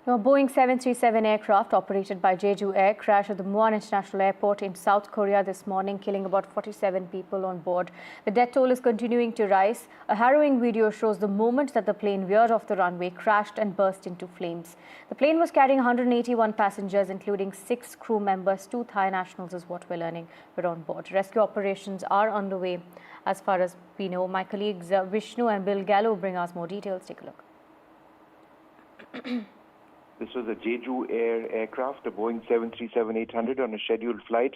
A Boeing 737 aircraft operated by Jeju Air crashed at the Muan International Airport in South Korea this morning, killing about 47 people on board. The death toll is continuing to rise. A harrowing video shows the moment that the plane veered off the runway, crashed and burst into flames. The plane was carrying 181 passengers, including 6 crew members. 2 Thai nationals is what we're learning were on board. Rescue operations are underway as far as we know. My colleagues Vishnu and Bill Gallo bring us more details. Take a look. This was a Jeju Air aircraft, a Boeing 737-800 on a scheduled flight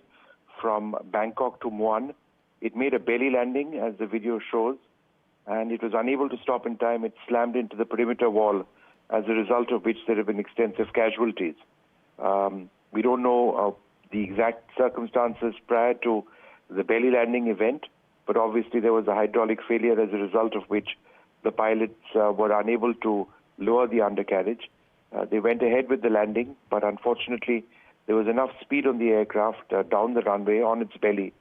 from Bangkok to Muan. It made a belly landing, as the video shows, and it was unable to stop in time. It slammed into the perimeter wall, as a result of which there have been extensive casualties. We don't know the exact circumstances prior to the belly landing event, but obviously there was a hydraulic failure, as a result of which the pilots were unable to lower the undercarriage. They went ahead with the landing, but unfortunately there was enough speed on the aircraft down the runway on its belly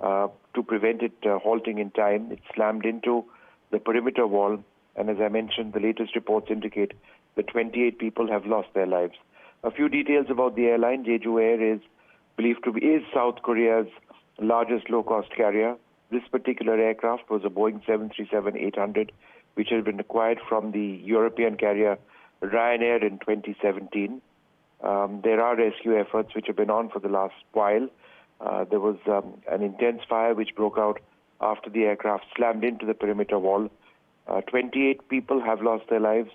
to prevent it halting in time. It slammed into the perimeter wall, and as I mentioned, the latest reports indicate that 28 people have lost their lives. A few details about the airline. Jeju Air is believed to be South Korea's largest low-cost carrier. This particular aircraft was a Boeing 737-800, which had been acquired from the European carrier Ryanair in 2017. There are rescue efforts which have been on for the last while. There was an intense fire which broke out after the aircraft slammed into the perimeter wall. 28 people have lost their lives.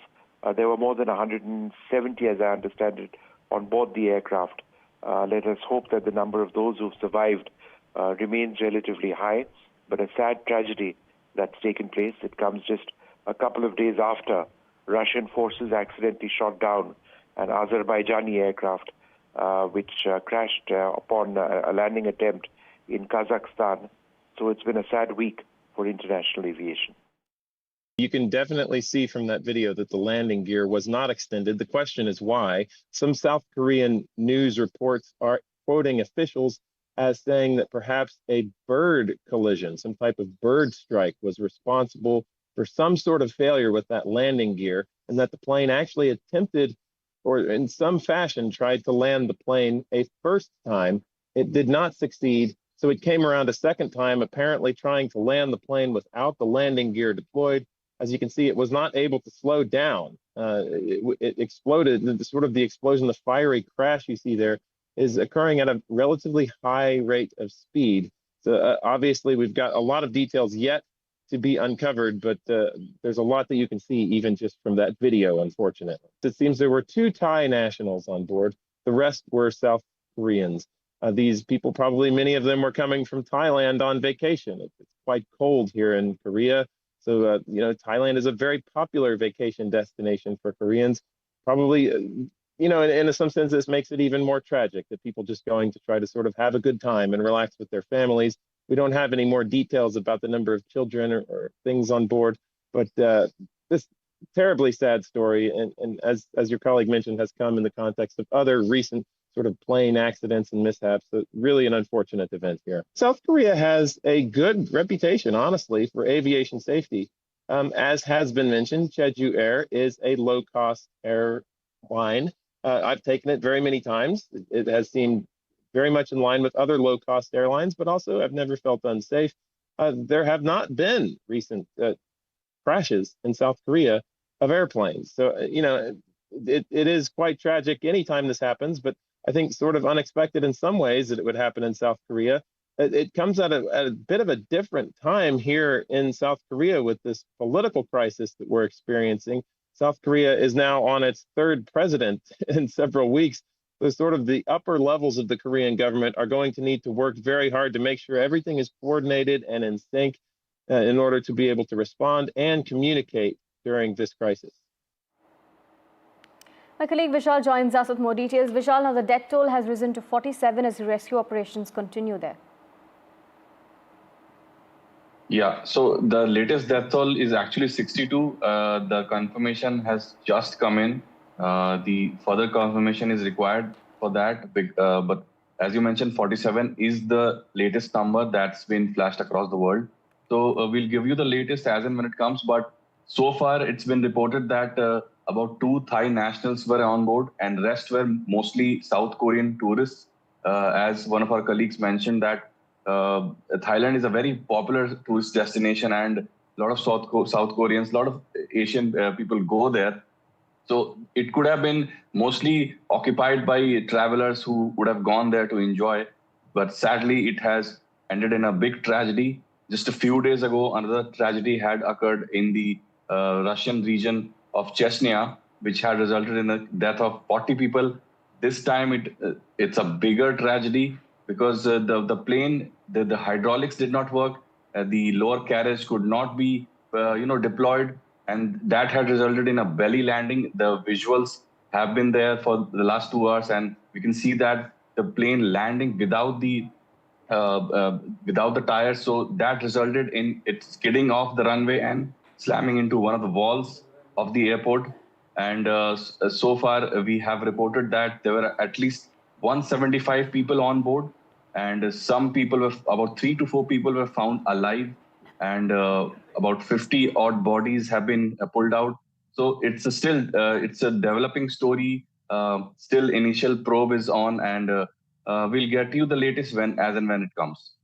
There were more than 170, as I understand it, on board the aircraft. Let us hope that the number of those who've survived remains relatively high, but a sad tragedy that's taken place. It comes just a couple of days after Russian forces accidentally shot down an Azerbaijani aircraft which crashed upon a landing attempt in Kazakhstan. So it's been a sad week for international aviation. You can definitely see from that video that the landing gear was not extended. The question is why. Some South Korean news reports are quoting officials as saying that perhaps a bird collision, some type of bird strike, was responsible for some sort of failure with that landing gear, and that the plane actually attempted, or in some fashion tried to land the plane a first time. It did not succeed, so it came around a second time, apparently trying to land the plane without the landing gear deployed. As you can see, it was not able to slow down. It exploded. The explosion, the fiery crash you see there, is occurring at a relatively high rate of speed. So obviously we've got a lot of details yet to be uncovered, but there's a lot that you can see even just from that video, unfortunately. It seems there were 2 Thai nationals on board. The rest were South Koreans. These people, probably many of them, were coming from Thailand on vacation. It's quite cold here in Korea. So, Thailand is a very popular vacation destination for Koreans. Probably, in some sense, this makes it even more tragic that people just going to try to sort of have a good time and relax with their families. We don't have any more details about the number of children or things on board, but this terribly sad story, and as your colleague mentioned, has come in the context of other recent sort of plane accidents and mishaps. So really an unfortunate event here. South Korea has a good reputation, honestly, for aviation safety. As has been mentioned, Jeju Air is a low-cost airline. I've taken it very many times. It has seemed very much in line with other low-cost airlines, but also I've never felt unsafe. There have not been recent crashes in South Korea of airplanes. So, it is quite tragic anytime this happens, but I think sort of unexpected in some ways that it would happen in South Korea. It comes at a bit of a different time here in South Korea with this political crisis that we're experiencing. South Korea is now on its 3rd president in several weeks. So sort of the upper levels of the Korean government are going to need to work very hard to make sure everything is coordinated and in sync in order to be able to respond and communicate during this crisis. My colleague Vishal joins us with more details. Vishal, now the death toll has risen to 47 as rescue operations continue there. Yeah, so the latest death toll is actually 62. The confirmation has just come in. The further confirmation is required for that. But as you mentioned, 47 is the latest number that's been flashed across the world. So we'll give you the latest as and when it comes. But so far, it's been reported that about 2 Thai nationals were on board, and rest were mostly South Korean tourists. As one of our colleagues mentioned, that Thailand is a very popular tourist destination, and a lot of South Koreans, a lot of Asian people go there. So it could have been mostly occupied by travelers who would have gone there to enjoy. But sadly, it has ended in a big tragedy. Just a few days ago, another tragedy had occurred in the Russian region of Chechnya, which had resulted in the death of 40 people. This time, it's a bigger tragedy because the plane, the hydraulics did not work. The lower carriage could not be, deployed, and that had resulted in a belly landing. The visuals have been there for the last 2 hours, and we can see that the plane landing without the tires. So that resulted in it skidding off the runway and slamming into one of the walls of the airport. And so far, we have reported that there were at least 175 people on board, and some people were about 3 to 4 people were found alive, and about 50 odd bodies have been pulled out. So it's a developing story. Still, initial probe is on, and we'll get you the latest as and when it comes.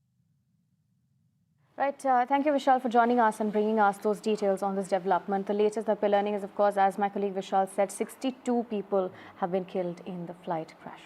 Right. Thank you, Vishal, for joining us and bringing us those details on this development. The latest that we're learning is, of course, as my colleague Vishal said, 62 people have been killed in the flight crash.